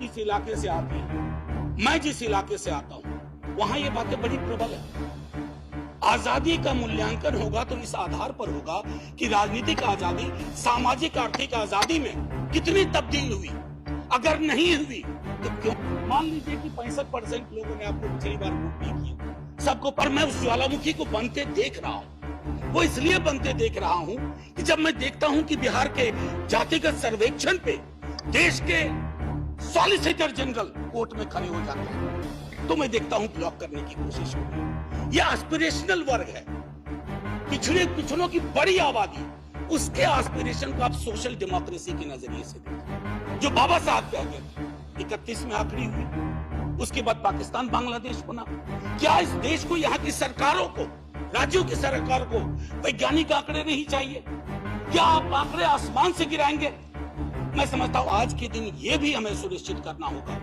इस इलाके से आती हैं, मैं जिस इलाके से आता हूं वहां ये बातें बड़ी प्रबल है। आजादी का मूल्यांकन होगा तो इस आधार पर होगा कि राजनीतिक आजादी, सामाजिक आर्थिक आजादी में कितनी तब्दील हुई। अगर नहीं हुई तो क्यों? मान लीजिए कि 65% लोगों ने आपको पिछली बार वोट नहीं किया सबको, पर मैं उस ज्वालामुखी को बनते देख रहा हूं। वो इसलिए बनते देख रहा हूं कि जब मैं देखता हूं कि बिहार के जातिगत सर्वेक्षण पे देश के सॉलिसिटर जनरल कोर्ट में खड़े हो जाते हैं, तो मैं देखता हूं ब्लॉक करने की कोशिश हो रही है। यह एस्पिरेशनल वर्ग है, पिछड़ों की बड़ी आबादी, उसके एस्पिरेशन को आप सोशल डेमोक्रेसी के नजरिए से देखें। जो बाबा साहब कहते थे 31 में आखिरी हुई, उसके बाद पाकिस्तान बांग्लादेश बना। क्या इस देश को, यहाँ की सरकारों को, राज्यों की सरकार को वैज्ञानिक आंकड़े नहीं चाहिए? क्या आप आंकड़े आसमान से गिराएंगे? मैं समझता हूं आज के दिन ये भी हमें सुनिश्चित करना होगा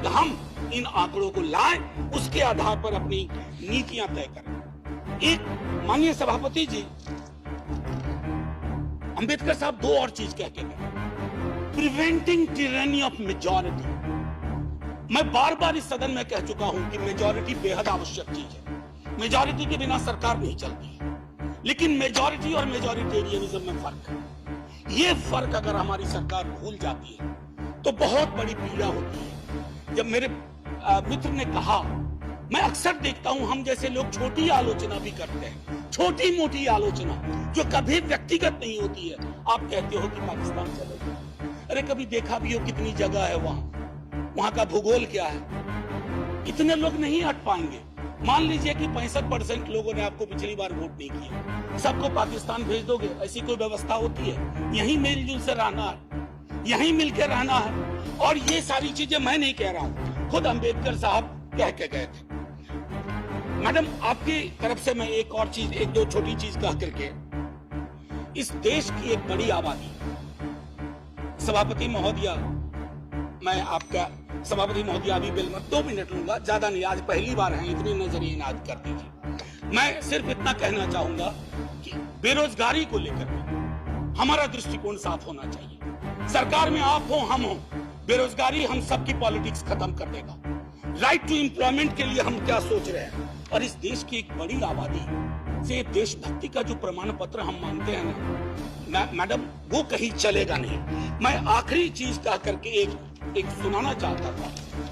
कि हम इन आंकड़ों को लाएं, उसके आधार पर अपनी नीतियां तय करें। एक माननीय सभापति जी अंबेडकर साहब दो और चीज कह के गए, प्रिवेंटिंग टिरनी ऑफ मेजॉरिटी। मैं बार बार इस सदन में कह चुका हूं कि मेजॉरिटी बेहद आवश्यक चीज है। मेजॉरिटी के बिना सरकार नहीं चलती है, लेकिन मेजॉरिटी और मेजॉरिटेरियनिज्म में फर्क है। ये फर्क अगर हमारी सरकार भूल जाती है तो बहुत बड़ी पीड़ा होती है। जब मेरे मित्र ने कहा, मैं अक्सर देखता हूं हम जैसे लोग छोटी आलोचना भी करते हैं, छोटी मोटी आलोचना जो कभी व्यक्तिगत नहीं होती है। आप कहते हो कि पाकिस्तान चले जाओ, अरे कभी देखा भी हो कितनी जगह है वहां का भूगोल क्या है? इतने लोग नहीं हट पाएंगे। मान लीजिए कि 65% लोगों ने आपको पिछली बार वोट नहीं किया, सबको पाकिस्तान भेज दोगे? ऐसी कोई व्यवस्था होती है? यहीं मेलजुल से रहना है, यहीं मिलकर रहना है। और ये सारी चीजें मैं नहीं कह रहा हूं, खुद अंबेडकर साहब कह के गए थे। मैडम, आपकी तरफ से मैं एक और चीज, एक दो छोटी चीज कह करके, इस देश की एक बड़ी आबादी, सभापति महोदया, मैं आपका सभापति महोदया अभी बिल में 2 मिनट लूंगा, ज्यादा नहीं, आज पहली बार है, इतनी नजरिए नाज कर दीजिए। मैं सिर्फ इतना कहना चाहूंगा कि बेरोजगारी को लेकर हमारा दृष्टिकोण साफ होना चाहिए। सरकार में आप हो, हम हो, बेरोजगारी हम सबकी पॉलिटिक्स खत्म कर देगा। राइट टू एम्प्लॉयमेंट के लिए हम क्या सोच रहे हैं? और इस देश की एक बड़ी आबादी से देशभक्ति का जो प्रमाण पत्र हम मांगते हैं ना मैडम, वो कहीं चलेगा नहीं। मैं आखिरी चीज कह करके एक सुनाना चाहता था।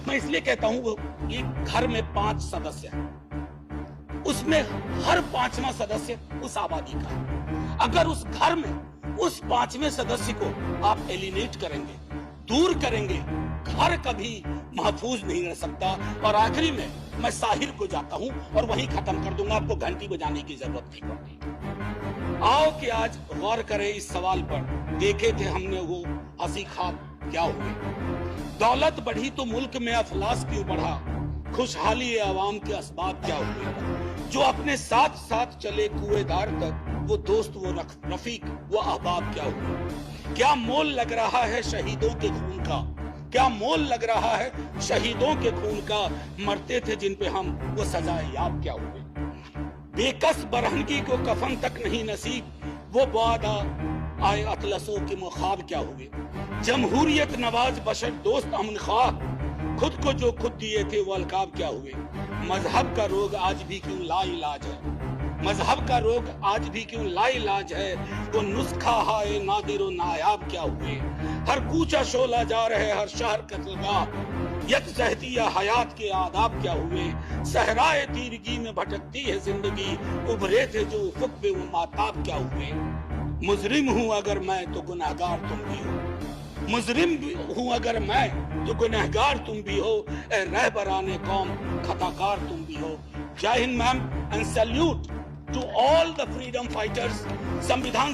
मैं इसलिए कहता हूं, वो एक घर में 5 सदस्य हैं, उसमें हर 5वां सदस्य उस आबादी का है। अगर उस घर में उस 5वें सदस्य को आप एलिनेट करेंगे, दूर करेंगे, घर कभी महफूज नहीं रह सकता। और आखिरी में मैं साहिर को जाता हूं और वहीं खत्म कर दूंगा, आपको घंटी बजाने की जरूरत नहीं पड़ती। आओ कि आज गौर करें इस सवाल पर। देखे थे हमने वो हंसी ख्वाब क्या हुए? दौलत बढ़ी तो मुल्क में अफलास क्यों बढ़ा? खुशहाली आवाम के असबाब क्या हुए? जो अपने साथ साथ चले कुएदार तक, वो दोस्त, वो रफीक, वो अहबाब क्या हुए? क्या मोल लग रहा है शहीदों के खून का? क्या मोल लग रहा है शहीदों के खून का? मरते थे जिन पे हम, वो सजाए याब क्या हुए? बेकस बरहनगी को कफन तक नहीं नसीब, वो वादा आए अतलसों के मुखाब क्या हुए? जमहूरियत नवाज बशर दोस्त अमन ख्वाह, खुद को जो खुद दिए थे वो अलकाब क्या हुए? मजहब का रोग आज भी क्यों लाइलाज है? मजहब का रोग आज भी क्यों लाइलाज है? वो नुस्खा हाय नादिर नायाब क्या हुए? हर कूचा शोला जा रहे, हर शहर कत्लगाह, यकजहती या हयात के आदाब क्या हुए? सहराए तीरगी में भटकती है जिंदगी, उभरे थे जो उफक पे वो माताब क्या हुए? मुजरिम हूं अगर मैं तो गुनहगार तुम भी हो, मुजरिम हूं अगर मैं तो गुनहगार तुम भी हो, ए रहबराने कौम खताकार तुम भी हो। Jai Hind ma'am, and salute to all the freedom fighters. संविधान